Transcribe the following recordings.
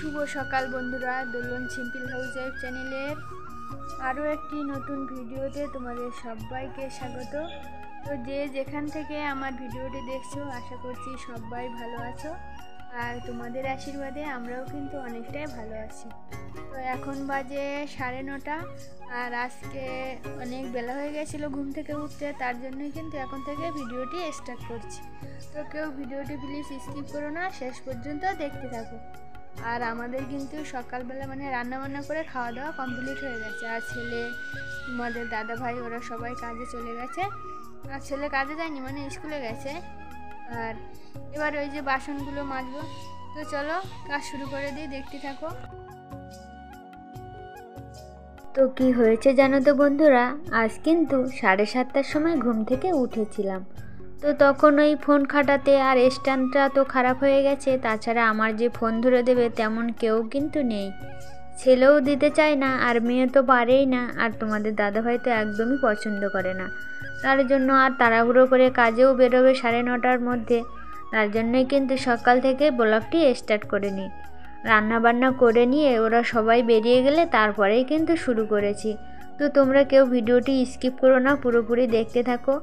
শুভ সকাল বন্ধুরা, দোলন simple house wife চ্যানেলের আরও একটি নতুন ভিডিওতে তোমাদের সবাইকে স্বাগত। তো যে যেখান থেকে আমার ভিডিওটি দেখছো, আশা করছি সবাই ভালো আছো, আর তোমাদের আশীর্বাদে আমরাও কিন্তু অনেকটাই ভালো আছি। তো এখন বাজে 9:30, আর আজকে অনেক বেলা হয়ে গেছিলো ঘুম থেকে উঠতে, তার জন্যই কিন্তু এখন থেকে ভিডিওটি স্টার্ট করছি। তো কেউ ভিডিওটি প্লিজ স্কিপ করো না, শেষ পর্যন্ত দেখতে থাকো। আর আমাদের কিন্তু সকালবেলা রান্নাবান্না করে খাওয়া দাওয়া কমপ্লিট হয়ে গেছে, আর ছেলে, তোমাদের দাদা ভাই, ওরা সবাই কাজে চলে গেছে। আর ছেলে কাজে যায়নি, স্কুলে গেছে। আর এবার ওই যে বাসনগুলো মাজবো। তো চলো কাজ শুরু করে দিই, দেখতে থাকো। তো কি হয়েছে জানো তো বন্ধুরা, আজ কিন্তু 7:30টার সময় ঘুম থেকে উঠেছিলাম। তো তখন ওই ফোন খাটাতে, আর স্ট্যান্ডটা তো খারাপ হয়ে গেছে, তাছাড়া আমার যে ফোন ধরে দেবে তেমন কেউ কিন্তু নেই। ছেলেও দিতে চায় না, আর মেয়ে তো পারেই না, আর তোমাদের দাদাভাই তো একদমই পছন্দ করে না। তার জন্য আর তাড়াহুড়ো করে কাজেও বেরোবে 9:30টার মধ্যে, তার জন্যই কিন্তু সকাল থেকে ব্লগটি স্টার্ট করে নিই। রান্নাবান্না করে নিয়ে ওরা সবাই বেরিয়ে গেলে তারপরেই কিন্তু শুরু করেছি। তো তোমরা কেউ ভিডিওটি স্কিপ করো না, পুরোপুরি দেখতে থাকো।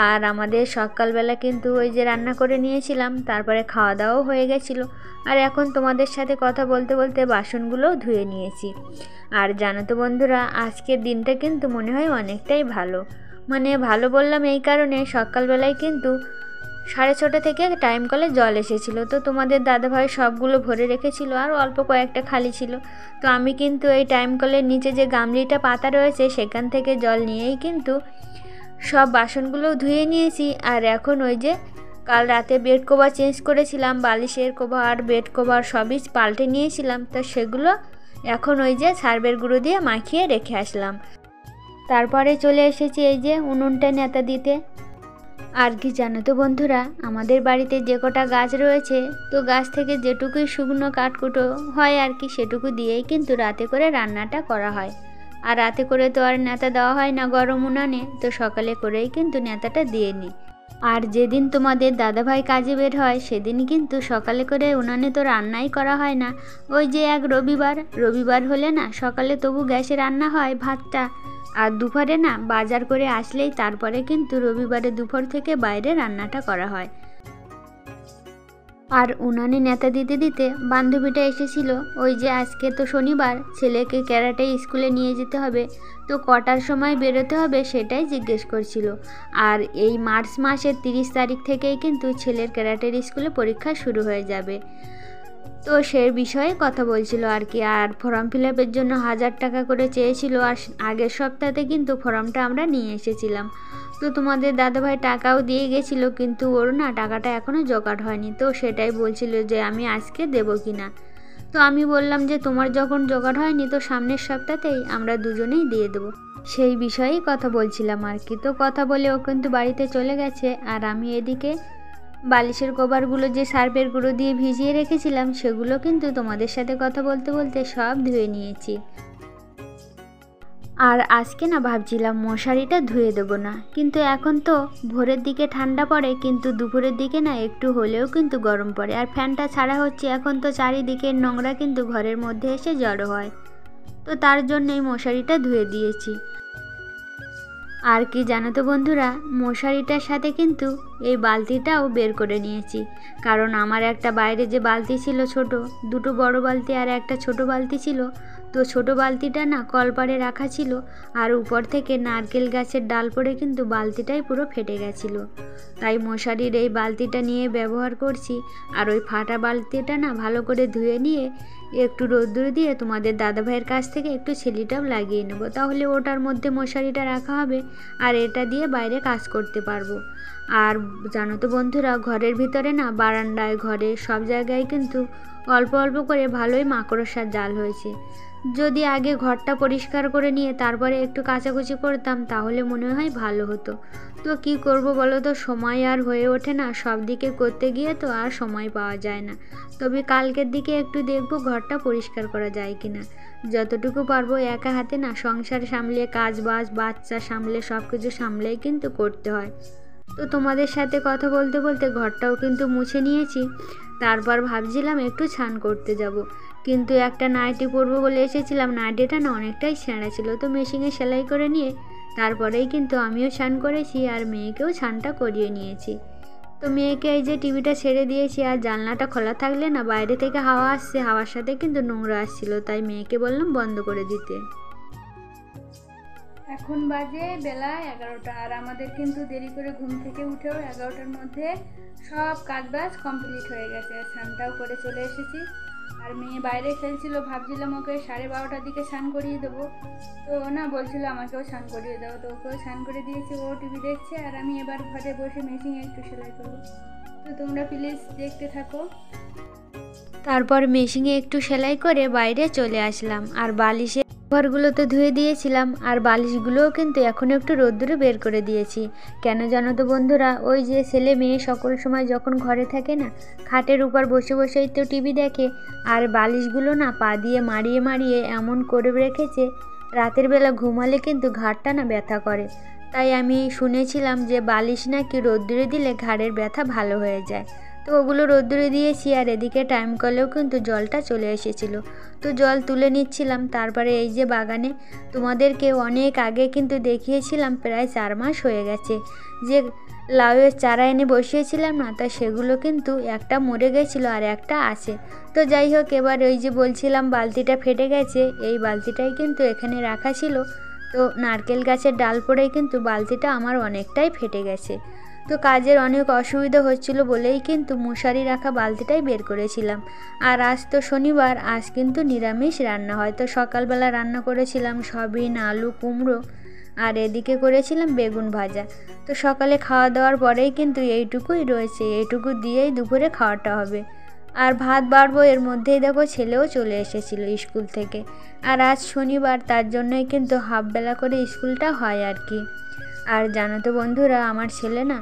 আর আমাদের সকালবেলা কিন্তু ওই যে রান্না করে নিয়েছিলাম, তারপরে খাওয়া দাওয়াও হয়ে গেছিলো। আর এখন তোমাদের সাথে কথা বলতে বলতে বাসনগুলোও ধুয়ে নিয়েছি। আর জানো তো বন্ধুরা, আজকের দিনটা কিন্তু মনে হয় অনেকটাই ভালো। ভালো বললাম এই কারণে, সকালবেলায় কিন্তু 6:30 থেকে টাইম কলে জল এসেছিলো। তো তোমাদের দাদাভাই সবগুলো ভরে রেখেছিল, আর অল্প কয়েকটা খালি ছিল। তো আমি কিন্তু এই টাইম কলের নিচে যে গামলিটা পাতা রয়েছে, সেখান থেকে জল নিয়েই কিন্তু সব বাসনগুলো ধুয়ে নিয়েছি। আর এখন ওই যে কাল রাতে বেড কভার চেঞ্জ করেছিলাম, বালিশের কভার, বেড কভার সবই পাল্টে নিয়েছিলাম। তো সেগুলো এখন ওই যে সার্ফের গুঁড়ো দিয়ে মাখিয়ে রেখে আসলাম। তারপরে চলে এসেছি এই যে উনুনটা নেতা দিতে। আর কি জানো তো বন্ধুরা, আমাদের বাড়িতে যে কটা গাছ রয়েছে, তো গাছ থেকে যেটুকুই শুকনো কাঠকুটো হয় আর কি, সেটুকু দিয়েই কিন্তু রাতে করে রান্নাটা করা হয়। আর রাতে করে তো আর নেতা দেওয়া হয় না গরম উনানে, তো সকালে করেই কিন্তু নেতাটা দিয়ে নিই। আর যেদিন তোমাদের দাদাভাই কাজে বের হয়, সেদিন কিন্তু সকালে করে উনানে তো রান্নাই করা হয় না। ওই যে এক রবিবার হলে না সকালে তবু গ্যাসে রান্না হয় ভাতটা, আর দুপুরে না বাজার করে আসলেই তারপরে কিন্তু রবিবারে দুপুর থেকে বাইরে রান্নাটা করা হয়। আর উনানে নেতা দিতে দিতে বান্ধবীটা এসেছিল। ওই যে আজকে তো শনিবার, ছেলেকে ক্যারাটে স্কুলে নিয়ে যেতে হবে, তো কটার সময় বেরোতে হবে সেটাই জিজ্ঞেস করছিল। আর এই মার্চ মাসের 30 তারিখ থেকেই কিন্তু ছেলের ক্যারাটের স্কুলে পরীক্ষা শুরু হয়ে যাবে। তো সে বিষয়ে কথা বলছিল আর কি। আর ফর্ম ফিল আপের জন্য 1000 টাকা করে চেয়েছিল, আর আগের সপ্তাহে কিন্তু ফর্মটা আমরা নিয়ে এসেছিলাম। তো তোমাদের দাদাভাই টাকাও দিয়ে গেছিলো, কিন্তু ওর না টাকাটা এখনও জোগাড় হয়নি। তো সেটাই বলছিল যে আমি আজকে দেবো কি না। তো আমি বললাম যে তোমার যখন জোগাড় হয়নি, তো সামনের সপ্তাহতেই আমরা দুজনেই দিয়ে দেবো। সেই বিষয়েই কথা বলছিলাম আর কি। তো কথা বলে ও কিন্তু বাড়িতে চলে গেছে, আর আমি এদিকে বালিশের কভারগুলো যে সার্ফের গুঁড়ো দিয়ে ভিজিয়ে রেখেছিলাম, সেগুলো কিন্তু তোমাদের সাথে কথা বলতে বলতে সব ধুয়ে নিয়েছি। আর আজকে না ভাবছিলাম মশারিটা ধুয়ে দেবো না, কিন্তু এখন তো ভোরের দিকে ঠান্ডা পড়ে, কিন্তু দুপুরের দিকে না একটু হলেও কিন্তু গরম পড়ে। আর ফ্যানটা ছাড়া হচ্ছে, এখন তো চারিদিকের নোংরা কিন্তু ঘরের মধ্যে এসে জড়ো হয়। তো তার জন্যই মশারিটা ধুয়ে দিয়েছি। আর কি জানো তো বন্ধুরা, মশারিটার সাথে কিন্তু এই বালতিটাও বের করে নিয়েছি। কারণ আমার একটা বাইরে যে বালতি ছিল ছোট, দুটো বড় বালতি আর একটা ছোট বালতি ছিল। তো ছোট বালতিটা না কলপাড়ে রাখা ছিল, আর উপর থেকে নারকেল গাছের ডাল পড়ে কিন্তু বালতিটাই পুরো ফেটে গেছিলো। তাই মশারির এই বালতিটা নিয়ে ব্যবহার করছি। আর ওই ফাটা বালতিটা না ভালো করে ধুয়ে নিয়ে একটু রোদ্দুরে দিয়ে তোমাদের দাদাভাইয়ের কাছ থেকে একটু ছেলিটাও লাগিয়ে নেব, তাহলে ওটার মধ্যে মশারিটা রাখা হবে, আর এটা দিয়ে বাইরে কাজ করতে পারবো। আর জানো তো বন্ধুরা, ঘরের ভিতরে না বারান্দায়, ঘরে সব জায়গায় কিন্তু অল্প অল্প করে ভালোই মাকড়সার জাল হয়েছে। যদি আগে ঘরটা পরিষ্কার করে নিয়ে তারপরে একটু কাচাকুচি করতাম, তাহলে মনে হয় ভালো হতো। তো কি করব বলো তো, সময় আর হয়ে ওঠে না, সব দিকে করতে গিয়ে তো আর সময় পাওয়া যায় না। তবে কালকের দিকে একটু দেখবো ঘরটা পরিষ্কার করা যায় কিনা। যতটুকু পারবো একা হাতে না সংসার সামলে, কাজ বাজ, বাচ্চা সামলে, সব কিছু সামলেই কিন্তু করতে হয়। তো তোমাদের সাথে কথা বলতে বলতে ঘরটাও কিন্তু মুছে নিয়েছি। তারপর ভাবছিলাম একটু স্নান করতে যাব, কিন্তু একটা নাইটি পরবো বলে এসেছিলাম, নাইটিটা না অনেকটাই ছেঁড়া ছিল। তো মেশিনে সেলাই করে নিয়ে তারপরেই কিন্তু আমিও স্নান করেছি আর মেয়েকেও স্নানটা করিয়ে নিয়েছি। তো মেয়েকে এই যে টিভিটা ছেড়ে দিয়েছি, আর জানলাটা খোলা থাকলে না বাইরে থেকে হাওয়া আসছে, হাওয়ার সাথে কিন্তু নোংরা আসছিল, তাই মেয়েকে বললাম বন্ধ করে দিতে। এখন বাজে বেলা 11টা, আর আমাদের কিন্তু দেরি করে ঘুম থেকে উঠেও 11টার মধ্যে সব কাজবাজ কমপ্লিট হয়ে গেছে। স্নানটাও করে চলে এসেছি, আর মেয়ে বাইরে খেলছিল, ভাবছিলাম ওকে 12:30টার দিকে স্নান করিয়ে দেবো। তো না বলছিল আমাকেও স্নান করিয়ে দেবো, তো ওকেও স্নান করে দিয়েছি, ও টিভি দেখছে, আর আমি এবার ঘরে বসে মেশিনে একটু সেলাই করবো। তো তোমরা প্লিজ দেখতে থাকো। তারপর মেশিনে একটু সেলাই করে বাইরে চলে আসলাম, আর বালিশের ঘরগুলো তো ধুয়ে দিয়েছিলাম, আর বালিশগুলোও কিন্তু এখন একটু রোদ্দুরে বের করে দিয়েছি। কেন জানো তো বন্ধুরা, ওই যে ছেলে মেয়ে সকল সময় যখন ঘরে থাকে না, খাটের উপর বসে বসেই তো টিভি দেখে, আর বালিশগুলো না পা দিয়ে মারিয়ে মারিয়ে এমন করে রেখেছে, রাতের বেলা ঘুমালে কিন্তু ঘাড়টা না ব্যথা করে। তাই আমি শুনেছিলাম যে বালিশ নাকি রোদ্দুরে দিলে ঘাড়ের ব্যথা ভালো হয়ে যায়। তো ওগুলো রোদ্দুরে দিয়েছি, আর এদিকে টাইম কলেও কিন্তু জলটা চলে এসেছিলো, তো জল তুলে নিচ্ছিলাম। তারপরে এই যে বাগানে তোমাদেরকে অনেক আগে কিন্তু দেখিয়েছিলাম, প্রায় 4 মাস হয়ে গেছে, যে লাউয়ের চারা এনে বসিয়েছিলাম না, তা সেগুলো কিন্তু একটা মরে গেছিলো আর একটা আছে। তো যাই হোক, এবার ওই যে বলছিলাম বালতিটা ফেটে গেছে, এই বালতিটাই কিন্তু এখানে রাখা ছিল। তো নারকেল গাছের ডাল পড়েই কিন্তু বালতিটা আমার অনেকটাই ফেটে গেছে। তো কাজের অনেক অসুবিধা হচ্ছিল বলেই কিন্তু মশারি রাখা বালতিটাই বের করেছিলাম। আর আজ তো শনিবার, আজ কিন্তু নিরামিষ রান্না হয়। তো সকালবেলা রান্না করেছিলাম সয়াবিন, আলু, কুমড়ো, আর এদিকে করেছিলাম বেগুন ভাজা। তো সকালে খাওয়া দাওয়ার পরেই কিন্তু এইটুকুই রয়েছে, এইটুকু দিয়েই দুপুরে খাওয়াটা হবে। আর ভাত বাড়বো, এর মধ্যেই দেখো ছেলেও চলে এসেছিলো স্কুল থেকে। আর আজ শনিবার, তার জন্যই কিন্তু হাফবেলা করে স্কুলটা হয় আর কি। আর জানো তো বন্ধুরা, আমার ছেলে না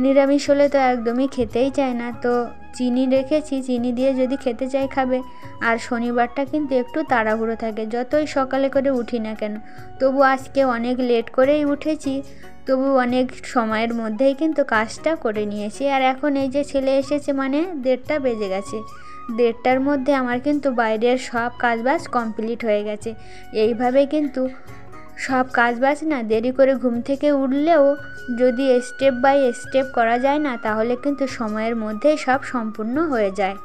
নিরামিষ হলে তো একদমই খেতেই চায় না, তো চিনি রেখেছি, চিনি দিয়ে যদি খেতে চাই খাবে। আর শনিবারটা কিন্তু একটু তাড়াহুড়ো থাকে, যতই সকালে করে উঠি না কেন। তবু আজকে অনেক লেট করেই উঠেছি, তবু অনেক সময়ের মধ্যেই কিন্তু কাজটা করে নিয়েছি। আর এখন এই যে ছেলে এসেছে, মানে 1:30 বেজে গেছে। 1:30টার মধ্যে আমার কিন্তু বাইরের সব কাজবাজ কমপ্লিট হয়ে গেছে। এইভাবে কিন্তু সব কাজবাজ না দেরি করে ঘুম থেকে উঠলেও যদি স্টেপ বাই স্টেপ করা যায় না, তাহলে কিন্তু সময়ের মধ্যেই সব সম্পূর্ণ হয়ে যায়।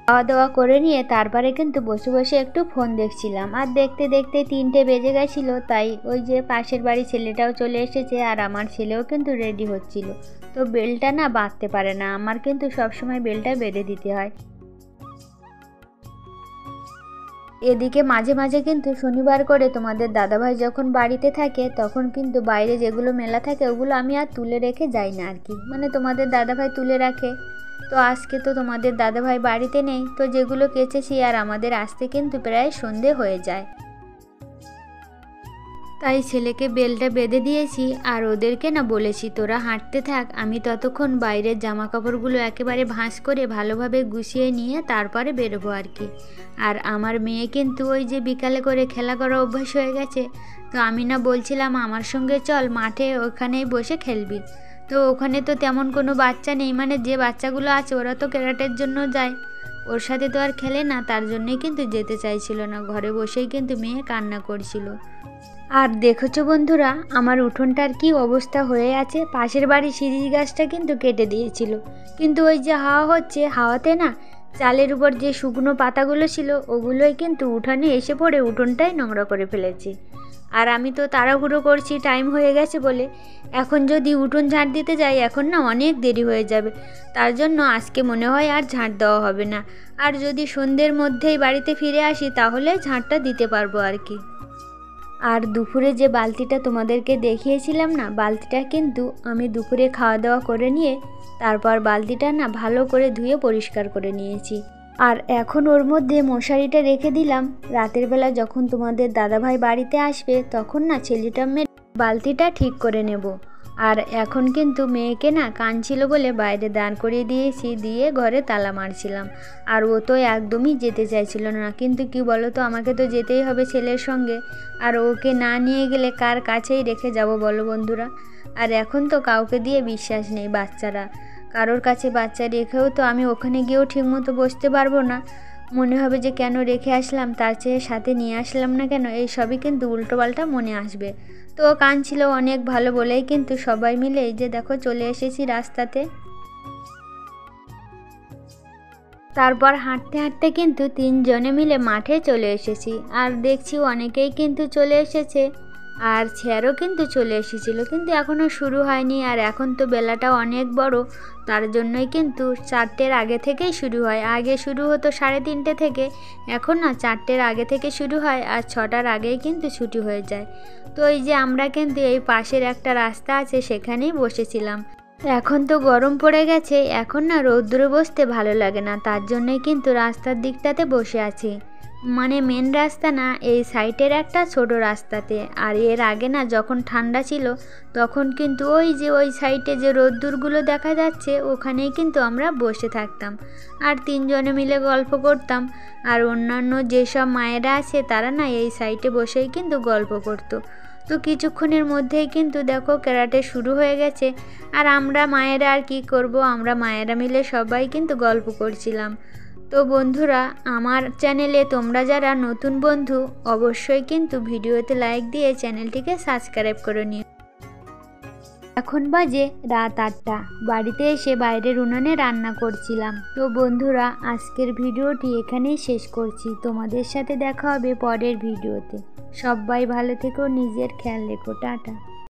খাওয়া দাওয়া করে নিয়ে তারপরে কিন্তু বসে বসে একটু ফোন দেখছিলাম, আর দেখতে দেখতে 3টে বেজে গেছিলো। তাই ওই যে পাশের বাড়ি ছেলেটাও চলে এসেছে, আর আমার ছেলেও কিন্তু রেডি হচ্ছিল। তো বেলটা না বাঁধতে পারে না, আমার কিন্তু সবসময় বেলটা বেঁধে দিতে হয়। এদিকে মাঝে মাঝে কিন্তু শনিবার করে তোমাদের দাদাভাই যখন বাড়িতে থাকে, তখন কিন্তু বাইরে যেগুলো মেলা থাকে ওগুলো আমি আর তুলে রেখে যাই না আর কি, মানে তোমাদের দাদাভাই তুলে রাখে। তো আজকে তো তোমাদের দাদাভাই বাড়িতে নেই, তো যেগুলো কেচেছি আর আমাদের আসতে কিন্তু প্রায় সন্ধে হয়ে যায়। তাই ছেলেকে বেলটা বেঁধে দিয়েছি, আর ওদেরকে না বলেছি তোরা হাঁটতে থাক, আমি ততক্ষণ বাইরের জামা কাপড়গুলো একেবারে ভাঁজ করে ভালোভাবে গুছিয়ে নিয়ে তারপরে বেরোবো আর কি। আর আমার মেয়ে কিন্তু ওই যে বিকালে করে খেলা করা অভ্যাস হয়ে গেছে, তো আমি না বলছিলাম আমার সঙ্গে চল মাঠে, ওখানেই বসে খেলবি। তো ওখানে তো তেমন কোনো বাচ্চা নেই, মানে যে বাচ্চাগুলো আছে ওরা তো ক্যারাটের জন্য যায়, ওর সাথে তো আর খেলে না, তার জন্যই কিন্তু যেতে চাইছিল না, ঘরে বসেই কিন্তু মেয়ে কান্না করছিল। আর দেখেছো বন্ধুরা, আমার উঠোনটার কি অবস্থা হয়ে আছে, পাশের বাড়ির শিরীষ গাছটা কিন্তু কেটে দিয়েছিল, কিন্তু ওই যে হাওয়া হচ্ছে, হাওয়াতে না চালের উপর যে শুকনো পাতাগুলো ছিল ওগুলোই কিন্তু উঠানে এসে পড়ে উঠোনটাই নোংরা করে ফেলেছে। আর আমি তো তাড়াহুড়ো করছি টাইম হয়ে গেছে বলে, এখন যদি উঠোন ঝাঁট দিতে যাই এখন না অনেক দেরি হয়ে যাবে, তার জন্য আজকে মনে হয় আর ঝাঁট দেওয়া হবে না। আর যদি সন্ধ্যের মধ্যেই বাড়িতে ফিরে আসি তাহলে ঝাঁটটা দিতে পারবো আর কি। আর দুপুরে যে বালতিটা তোমাদেরকে দেখিয়েছিলাম না, বালতিটা কিন্তু আমি দুপুরে খাওয়া দাওয়া করে নিয়ে তারপর বালতিটা না ভালো করে ধুয়ে পরিষ্কার করে নিয়েছি। আর এখন ওর মধ্যে মশারিটা রেখে দিলাম, রাতের বেলা যখন তোমাদের দাদাভাই বাড়িতে আসবে তখন না ছেলেটা মেরে বালতিটা ঠিক করে নেব। আর এখন কিন্তু মেয়েকে না কাঁদছিল বলে বাইরে দাঁড় করিয়ে দিয়েছি, দিয়ে ঘরে তালা মারছিলাম। আর ও তো একদমই যেতে চাইছিল না, কিন্তু কি বলো তো, আমাকে তো যেতেই হবে ছেলের সঙ্গে, আর ওকে না নিয়ে গেলে কার কাছেই রেখে যাব বলো বন্ধুরা। আর এখন তো কাউকে দিয়ে বিশ্বাস নেই, বাচ্চারা কারোর কাছে বাচ্চা রেখেও তো আমি ওখানে গিয়েও ঠিকমতো বসতে পারবো না। মনে হবে যে কেন রেখে আসলাম, তার চেয়ে সাথে নিয়ে আসলাম না কেন, এই সবই কিন্তু উল্টোপাল্টা মনে আসবে। তো ও কাঁদছিল অনেক ভালো বলেই কিন্তু সবাই মিলে এই যে দেখো চলে এসেছি রাস্তাতে। তারপর হাঁটতে হাঁটতে কিন্তু 3 জনে মিলে মাঠে চলে এসেছি, আর দেখছি অনেকেই কিন্তু চলে এসেছে, আর স্যারও কিন্তু চলে এসেছিল, কিন্তু এখনও শুরু হয়নি। আর এখন তো বেলাটা অনেক বড়, তার জন্যই কিন্তু 4টের আগে থেকেই শুরু হয়। আগে শুরু হতো 3:30 থেকে, এখন না 4টের আগে থেকে শুরু হয়, আর 6টার আগেই কিন্তু ছুটি হয়ে যায়। তো এই যে আমরা কিন্তু এই পাশের একটা রাস্তা আছে সেখানেই বসেছিলাম। এখন তো গরম পড়ে গেছে, এখন না রৌদ্রে বসতে ভালো লাগে না, তার জন্যই কিন্তু রাস্তার দিকটাতে বসে আছি। মানে মেন রাস্তা না, এই সাইডের একটা ছোট রাস্তাতে। আর এর আগে না যখন ঠান্ডা ছিল তখন কিন্তু ওই যে ওই সাইডে যে রোদ্দুরগুলো দেখা যাচ্ছে ওখানেই কিন্তু আমরা বসে থাকতাম, আর 3 জনে মিলে গল্প করতাম। আর অন্যান্য যেসব মায়েরা আছে তারা না এই সাইডে বসেই কিন্তু গল্প করতো। তো কিছুক্ষণের মধ্যেই কিন্তু দেখো ক্যারাটে শুরু হয়ে গেছে, আর আমরা মায়েরা আর কি করব, আমরা মায়েরা মিলে সবাই কিন্তু গল্প করছিলাম। তো বন্ধুরা, আমার চ্যানেলে তোমরা যারা নতুন বন্ধু অবশ্যই কিন্তু ভিডিওতে লাইক দিয়ে চ্যানেলটিকে সাবস্ক্রাইব করে নিও। এখন বাজে রাত 8টা, বাড়িতে এসে বাইরের উনানে রান্না করছিলাম। তো বন্ধুরা, আজকের ভিডিওটি এখানেই শেষ করছি, তোমাদের সাথে দেখা হবে পরের ভিডিওতে। সবাই ভালো থেকো, নিজের খেয়াল রেখো, টাটা।